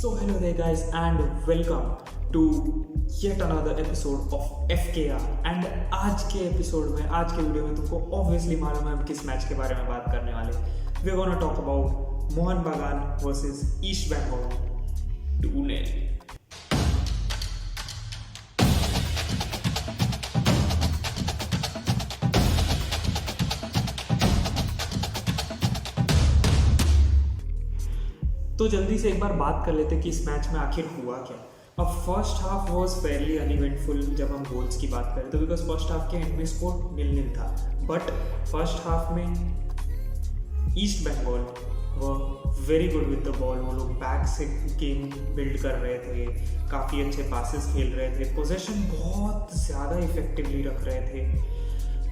So hello there guys and welcome to yet another episode of FKR and आज के video में तुमको obviously मालूम है हम किस मैच के बारे में बात करने वाले। We're gonna talk about Mohan बागान versus ईस्ट बंगाल 2-0। तो जल्दी से एक बार बात कर लेते कि इस मैच में आखिर हुआ क्या। अब first half was Fairlie uneventful जब हम गोल्स की बात करें तो बिकॉज फर्स्ट हाफ के एंड में स्कोर 0-0 था। बट फर्स्ट हाफ में ईस्ट बंगाल वो very good with the ball. वो लोग बैक से गेम बिल्ड कर रहे थे, काफ़ी अच्छे पासेस खेल रहे थे, पोजेशन बहुत ज़्यादा इफेक्टिवली रख रहे थे।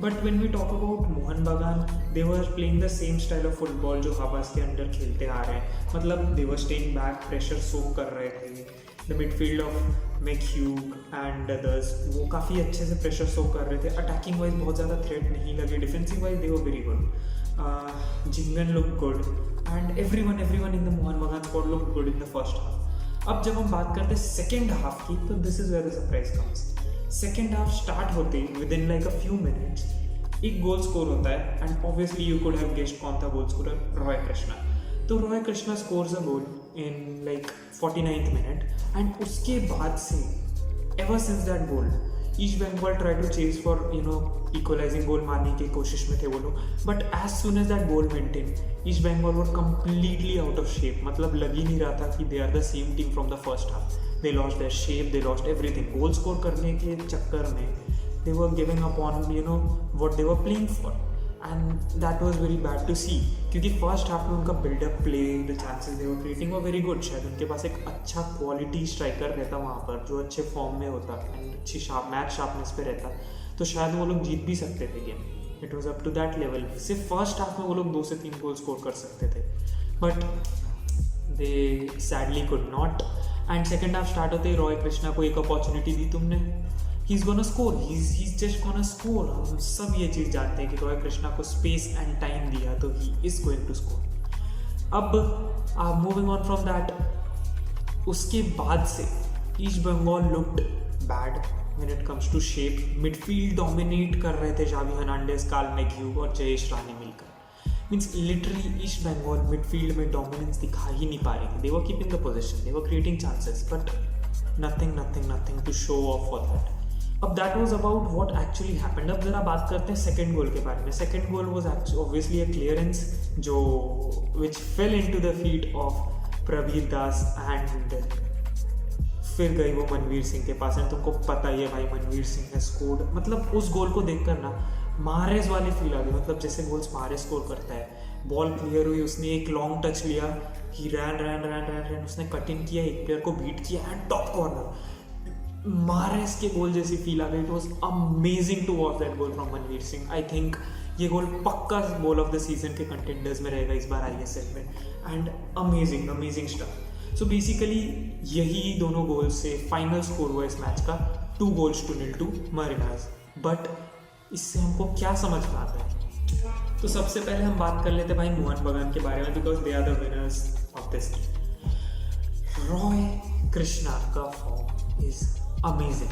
But when we talk about Mohun Bagan they were playing the same style of football जो हाबास के अंडर खेलते आ रहे हैं। मतलब they were staying back, pressure soak कर रहे थे। The midfield of McHugh and others वो काफ़ी अच्छे से प्रेशर सोक कर रहे थे। अटैकिंग वाइज बहुत ज़्यादा थ्रेट नहीं लगे, defensive wise they were very good. Jhingan look good and everyone in the Mohun Bagan squad look good in the first half. अब जब हम बात करते हैं सेकेंड हाफ की तो this is where the surprise comes. Second half start होते ही within like a few minutes एक गोल स्कोर होता है and obviously you could have guessed कौन था गोल स्कोरर, रॉय कृष्णा। तो Roy Krishna scores a goal in like 49th minute and उसके बाद से ever since that goal East Bengal try to chase for equalising goal मारने की कोशिश में थे वो लोग। But as soon as that goal went in East Bengal were completely out of shape. मतलब लग ही नहीं रहा था कि they are the same team from the first half. They lost their shape, they lost everything. Goal score करने के चक्कर में they were giving up on what they were playing for, and that was very bad to see. क्योंकि first half में उनका buildup play, the chances they were creating were very good. शायद उनके पास एक अच्छा क्वालिटी स्ट्राइकर रहता वहाँ पर जो अच्छे फॉर्म में होता एंड अच्छी मैच शार्पनेस पे रहता तो शायद वो लोग जीत भी सकते थे game. It was up to that level. सिर्फ फर्स्ट हाफ में वो लोग 2 से 3 गोल स्कोर कर सकते थे but they sadly could not. And second half start होते ही रॉय कृष्णा को एक अपॉर्चुनिटी दी तुमने, he is gonna score, he is just gonna score. हम सब ये चीज़ जानते हैं कि रॉय कृष्णा को स्पेस एंड टाइम दिया तो ही इज गोइंग टू स्कोर। अब मूविंग ऑन फ्रॉम दैट, उसके बाद से East Bengal looked bad when it comes to shape. Midfield dominate कर रहे थे जावी हर्नांडेज, कार्ल मैग्यूग और जयेश रानी मिलकर। Means literally East Bengal midfield में डोमिनेंस दिखा ही नहीं पा रही थी। They were keeping the position, they were creating chances but nothing to show off for that. अब that was about what actually happened. अब जरा बात करते हैं सेकंड गोल के बारे में। Second goal was obviously a clearance जो which fell into the feet of Pravir Das and फिर गई वो मनवीर सिंह के पास। एंड तुमको पता ही है भाई मनवीर सिंह ने स्कोर्ड। मतलब उस गोल को देखकर ना मारेज वाली फील आ गई। मतलब जैसे गोल्स मारेज स्कोर करता है, बॉल क्लियर हुई, उसने एक लॉन्ग टच लिया, ही रैन, उसने कट इन किया, एक प्लेयर को बीट किया एंड टॉप कॉर्नर। मारेज के गोल जैसी फील आ गई। It was amazing to watch that goal from Manveer Singh. I think ये गोल पक्का गोल ऑफ द सीजन के कंटेंडर्स में रहेगा इस बार ISL में। And amazing stuff. So basically यही दोनों गोल से फाइनल स्कोर हुआ इस मैच का 2-0 टू मरीनास। बट इससे हमको क्या समझ में आता है? तो सबसे पहले हम बात कर लेते भाई मोहन बागान के बारे में because they are the winners of this game. Roy Krishna का form is amazing.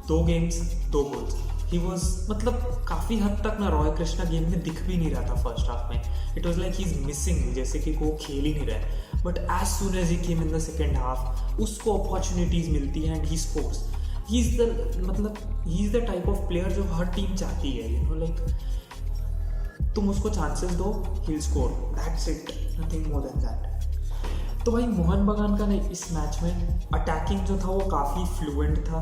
2 games 2 goals. He was मतलब काफ़ी हद तक ना रॉय कृष्णा गेम में दिख भी नहीं रहा था फर्स्ट हाफ में। It was like he is missing, जैसे कि वो खेल ही नहीं रहा है। But as soon as he came in the second half उसको अपॉर्चुनिटीज मिलती है and he scores. He is the type of player जो हर टीम चाहती है। लाइक तुम उसको चांसेस दो, he will score, that's it, nothing more than that. तो भाई मोहन बागान का नहीं इस मैच में अटैकिंग जो था वो काफ़ी फ्लुएंट था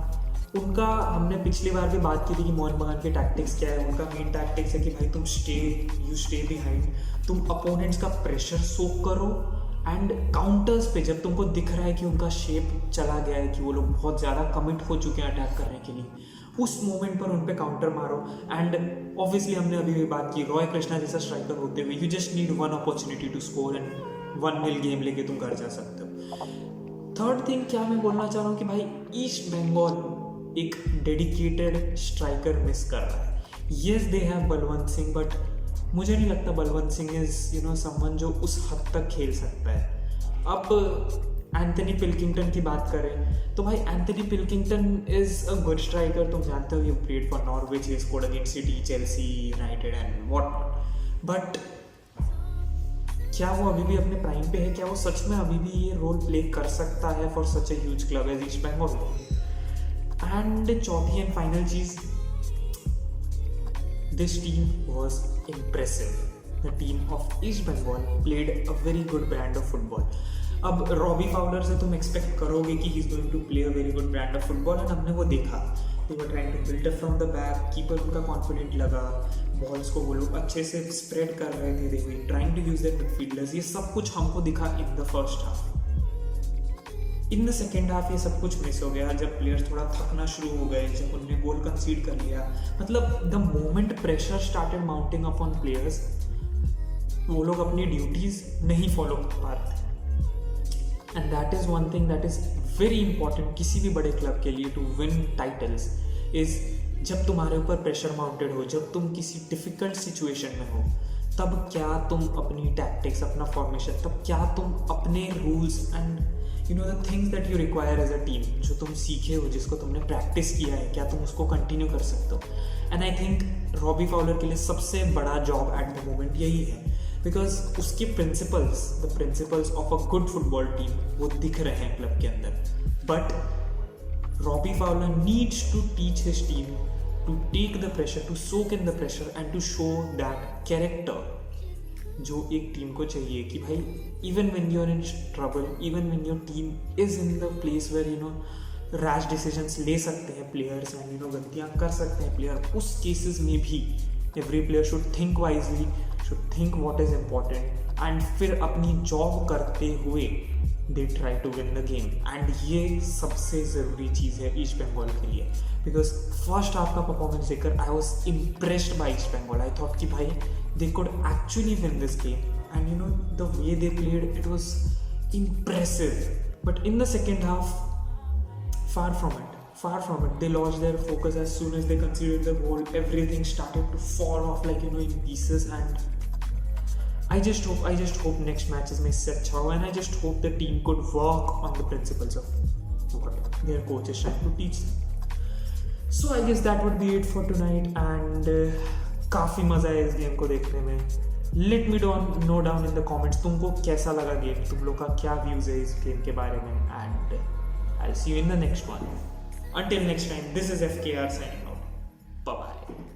उनका। हमने पिछली बार भी बात की थी कि मोहन बागान के टैक्टिक्स क्या है। उनका मेन टैक्टिक्स है कि भाई तुम स्टे बिहाइंड, तुम अपोनेंट्स का प्रेशर सोक करो एंड काउंटर्स पे जब तुमको दिख रहा है कि उनका शेप चला गया है, कि वो लोग बहुत ज़्यादा कमिट हो चुके हैं अटैक करने के लिए, उस मोमेंट पर उन पे काउंटर मारो। एंड ऑब्वियसली हमने अभी भी बात की रॉय कृष्णा जैसा स्ट्राइकर होते हुए you just need 1 opportunity to score and 1-0 game लेके तुम घर जा सकते हो। थर्ड थिंग क्या मैं बोलना चाह रहा हूँ कि भाई ईस्ट बंगाल एक डेडिकेटेड स्ट्राइकर मिस कर रहा है। Yes they have Balwant Singh but मुझे नहीं लगता बलवंत सिंह इज समवन जो उस हद तक खेल सकता है। अब एंथनी पिल्किंगटन की बात करें तो भाई Anthony Pilkington is a good striker. तुम जानते हो, he played for Norwich, he scored against city, Chelsea, United and what not. But क्या वो अभी भी अपने प्राइम पे है? क्या वो सच में अभी भी ये रोल प्ले कर सकता है for such a huge club as East Bengal? And चौथी एंड फाइनल चीज, this team was impressive. The team of East Bengal played a very good brand of football. अब रॉबी फाउलर से तुम एक्सपेक्ट करोगे कि he is going to play a very good brand of football, and हमने वो देखा. They were trying to build up from the back, keeper उनका confident लगा, बॉल्स को वो लोग अच्छे से स्प्रेड कर रहे थे, they were trying to use their midfielders. ये सब कुछ हमको दिखा in the first half. In the second half ये सब कुछ मिस हो गया जब प्लेयर्स थोड़ा थकना शुरू हो गए, जब उन्होंने गोल कंसीड कर लिया. मतलब the moment pressure started mounting up on players, वो लोग अपनी ड्यूटीज नहीं फॉलो कर पा रहे थे. And that is one thing that is very important किसी भी बड़े क्लब के लिए टू विन टाइटल्स, इज जब तुम्हारे ऊपर प्रेशर माउंटेड हो, जब तुम किसी डिफिकल्ट सिचुएशन में हो, तब क्या तुम अपनी टैक्टिक्स, अपना फॉर्मेशन, तब क्या तुम अपने rules and you know the things that you require as a team, जो तुम सीखे हो, जिसको तुमने प्रैक्टिस किया है, क्या तुम उसको कंटिन्यू कर सकते हो. And I think Robbie Fowler के लिए सबसे बड़ा जॉब एट द मोमेंट यही है, बिकॉज उसके principles, the principles of a good football team वो दिख रहे हैं क्लब के अंदर. But Robbie Fowler needs to teach his team to take the pressure, to soak in the pressure and to show that character जो एक टीम को चाहिए कि भाई even when you are in trouble, even when your team is in the place where you know rash decisions ले सकते हैं प्लेयर्स एंड यू नो गलतियाँ कर सकते हैं प्लेयर, उस केसेस में भी every player should think wisely, should think what is important, and फिर अपनी जॉब करते हुए they try to win the game. And ये सबसे ज़रूरी चीज़ है ईस्ट बंगाल के लिए, बिकॉज फर्स्ट हाफ का परफॉर्मेंस देखकर I was impressed by East Bengal. I thought कि भाई they could actually win this game, and you know the way they played, it was impressive. But in the second half, far from it, they lost their focus as soon as they conceded the goal. Everything started to fall off like you know in pieces, and I just hope next matches may set अच्छा हो, and I just hope the team could work on the principles of what their coach is trying to teach them. So I guess that would be it for tonight, and काफ़ी मज़ा है इस game को देखने में. Let me know down in the comments तुमको कैसा लगा गेम, तुम लोग का क्या व्यूज़ है इस गेम के बारे में, and I see you in the next one. Until next time, this is FKR signing out. Bye bye.